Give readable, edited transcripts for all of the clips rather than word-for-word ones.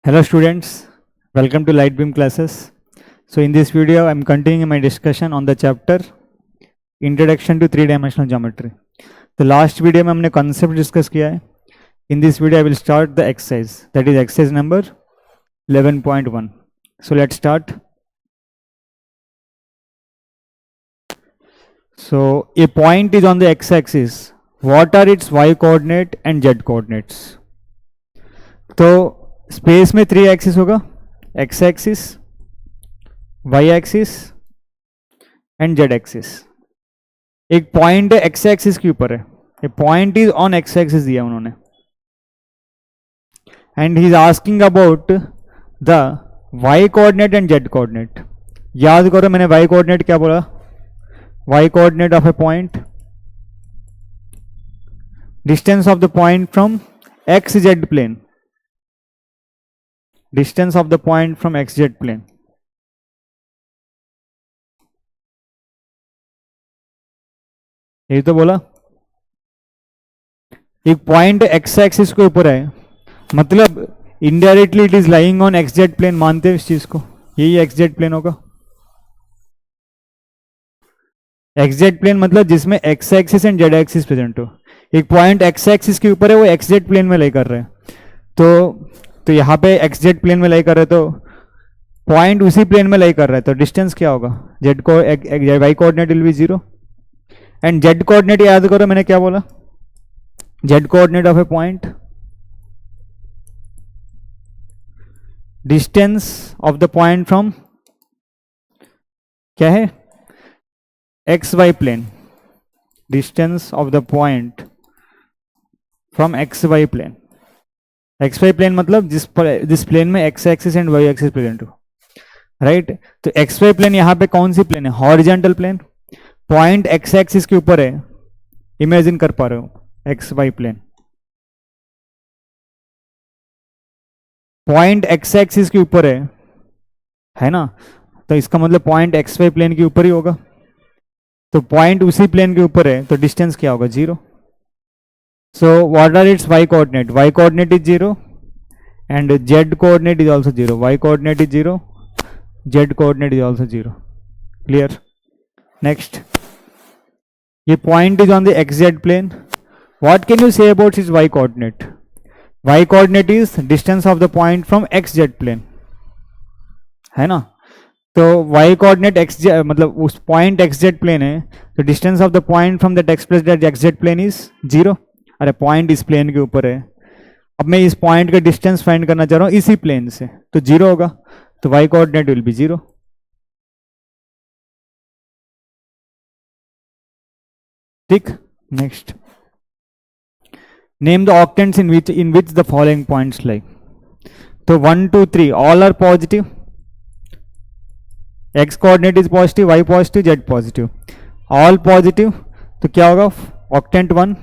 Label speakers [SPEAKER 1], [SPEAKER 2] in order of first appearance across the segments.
[SPEAKER 1] Hello students, welcome to Lightbeam classes. So in this video I am continuing my discussion on the chapter Introduction to Three-Dimensional Geometry. The last video में हमने concept discuss किया है. In this video I will start the exercise, that is exercise number 11.1. So let's start. So a point is on the x-axis. What are its y coordinate and z coordinates? तो space में 3 axis होगा, x axis, y axis and z axis. एक point x axis के ऊपर है, a point is on x axis दिया उन्होंने, and he is asking about the y coordinate and Z coordinate. याद करो मैंने वाई कोऑर्डिनेट क्या बोला, y coordinate of a point, distance of the point from x z plane, distance of the point from xz plane. यही तो बोला. एक point x axis के ऊपर है, मतलब indirectly it is lying on xz plane. मानते हैं इस चीज को, यही xz प्लेन होगा. xz प्लेन मतलब जिसमें x axis and z axis present हो. एक पॉइंट x एक्सिस के ऊपर है, वो xz प्लेन में लाई कर रहे हैं. तो यहाँ पे एक्स जेड प्लेन में लाई कर रहे हैं, तो पॉइंट उसी प्लेन में लाई कर रहा है, तो डिस्टेंस क्या होगा, जेड को Y coordinate will be 0 and Z coordinate याद करो मैंने क्या बोला, Z coordinate of a point, distance of the point from क्या है, X Y plane, distance of the point from X Y plane. X Y plane मतलब जिस plane में X axis and Y axis present हो, right. तो X Y plane यहाँ पे कौन सी प्लेन है, horizontal plane. Point x axis के ऊपर है, इमेजिन कर पा रहे हो, X Y plane, point x axis के ऊपर है ना. तो इसका मतलब पॉइंट एक्स वाई प्लेन के ऊपर ही होगा. तो पॉइंट उसी प्लेन के ऊपर है, तो डिस्टेंस क्या होगा, 0. So what are its y coordinate? Y coordinate is 0 and z coordinate is also 0. Y coordinate is 0, z coordinate is also 0. Clear? Next, ये point is on the xz plane. What can you say about its y coordinate? Y coordinate is distance of the point from xz plane, है ना. तो y coordinate xz मतलब उस point xz plane है, तो distance of the point from that x plus that xz plane is 0. अरे point इस plane के ऊपर है, अब मैं इस पॉइंट का डिस्टेंस फाइंड करना चाह रहा हूं इसी प्लेन से, तो 0 होगा. तो y कोऑर्डिनेट विल बी 0. ठीक. Next, name the octants in which the following points lie. तो 1 2 3 all are positive, x coordinate is positive, y positive, z positive, all positive. तो क्या होगा, ऑक्टेंट 1.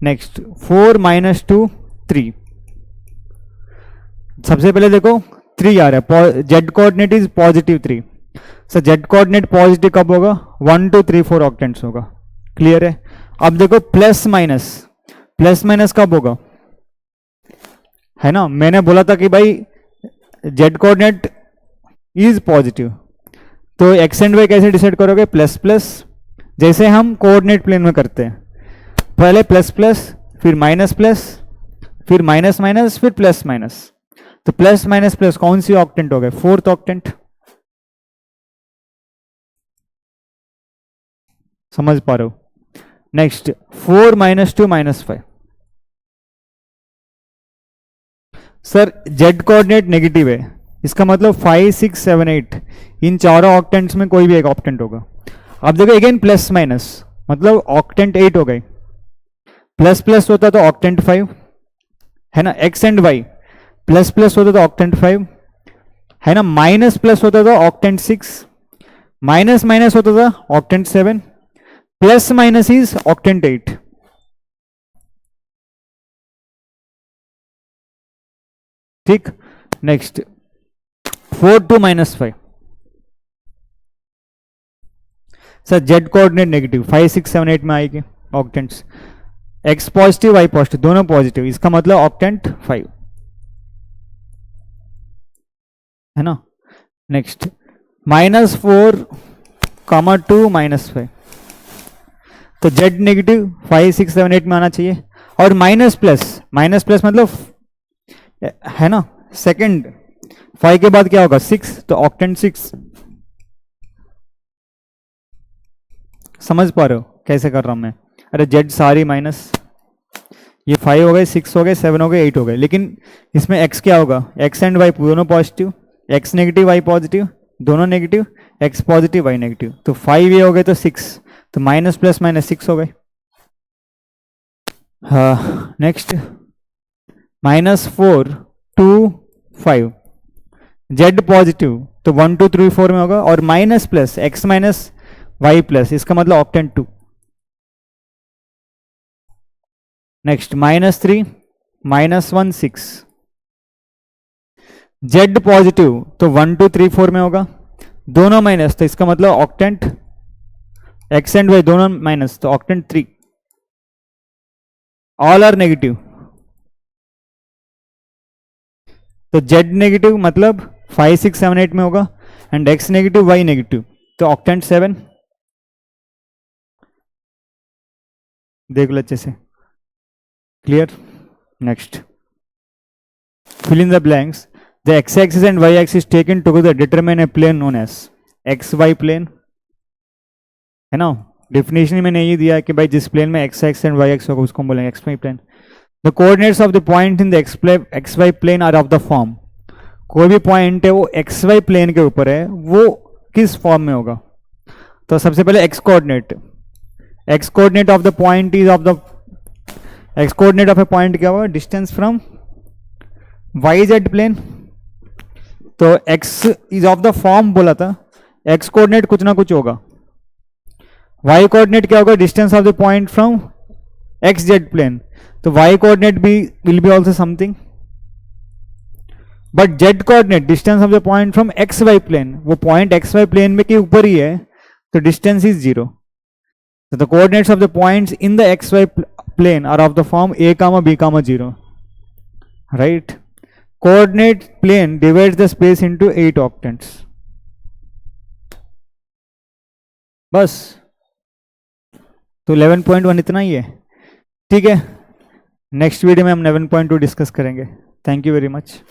[SPEAKER 1] नेक्स्ट 4 - 2 3. सबसे पहले देखो 3 आ रहा है, Z coordinate is positive 3. Sir Z coordinate positive कब होगा, 1 2 3 4 ऑक्टेंट्स होगा. क्लियर है. अब देखो प्लस माइनस कब होगा, है ना. मैंने बोला था कि भाई जेड कोऑर्डिनेट इज पॉजिटिव, तो एक्स एंड वाई कैसे डिसाइड करोगे, प्लस प्लस, जैसे हम कोऑर्डिनेट प्लेन में करते हैं, पहले प्लस प्लस, फिर माइनस प्लस, फिर माइनस माइनस, फिर प्लस माइनस. तो प्लस माइनस प्लस कौन सी ऑक्टेंट हो गए, 4th ऑक्टेंट. समझ पा रहे हो. Next 4 - 2 - 5. Sir Z coordinate negative है, इसका मतलब 5 6 7 8 इन चारों ऑक्टेंट्स में कोई भी एक ऑक्टेंट होगा. अब देखो अगेन प्लस माइनस, मतलब ऑक्टेंट 8 हो गए, प्लस प्लस होता तो ऑक्टेंट 5, है ना. X and Y plus plus होता तो ऑक्टेंट 5, है ना. माइनस प्लस होता था ऑक्टेंट 6, माइनस माइनस होता था octant 7, plus minus is octant 8. ठीक. Next 4 2 - 5. Sir Z coordinate negative, 5 6 7 8 में आएगी octants. X positive Y positive दोनों पॉजिटिव, इसका मतलब ऑक्टेंट 5 है ना। नेक्स्ट -4, -2, -5, तो जेड नेगेटिव 5, 6, 7, 8 में आना चाहिए। और माइनस प्लस मतलब है ना सेकंड 5 के बाद क्या होगा 6, तो ऑक्टेंट 6। समझ पा रहे हो कैसे कर रहा हूं मैं? अरे जेड सारी माइनस, ये 5 हो गए, 6 हो गए, 7 हो गए, 8 हो गए, लेकिन इसमें x क्या होगा, x एंड y दोनों positive, x negative y positive, दोनों negative, x positive y negative, तो 5 ये हो गए तो 6, तो माइनस प्लस माइनस 6 हो गए। हाँ नेक्स्ट -4, 2, 5, z पॉजिटिव तो 1, 2, 3, 4 में होगा, और minus plus x minus y plus, इसका मतलब ऑक्टेंट 2। नेक्स्ट -3, -1, 6, z पॉजिटिव तो 1, 2, 3, 4 में होगा, दोनों माइनस, तो इसका मतलब ऑक्टेंट x एंड y दोनों माइनस, तो ऑक्टेंट 3। ऑल आर नेगेटिव, तो z नेगेटिव मतलब 5, 6, 7, 8 में होगा, and x negative y negative, तो ऑक्टेंट 7। देख लो अच्छे से, clear. Next fill in the blanks. The x-axis and y-axis taken together determine a plane known as xy plane, है ना। डेफिनेशन में नहीं दिया कि भाई जिस प्लेन में x x and y x होगा उसको हम बोलेंगे xy plane. The coordinates of the point in the xy plane are of the form, कोई भी पॉइंट है वो xy प्लेन के ऊपर है, वो किस फॉर्म में होगा। तो सबसे पहले x coordinate of the point is of the x coordinate of a point क्या होगा, डिस्टेंस फ्रॉम YZ प्लेन, तो x is of the form बोला था, x कोऑर्डिनेट कुछ ना कुछ होगा। y कोऑर्डिनेट क्या होगा, distance of the point from XZ plane, तो y कोऑर्डिनेट भी will be also something, but z coordinate distance of the point from XY plane, वो पॉइंट XY प्लेन में के ऊपर ही है, तो distance is 0। So the coordinates of the points in the xy plane are of the form a comma b comma 0, right? Coordinate plane divides the space into 8 octants. बस, तो 11.1 इतना ही है, ठीक है। नेक्स्ट वीडियो में हम 11.2 डिस्कस करेंगे। Thank you very much.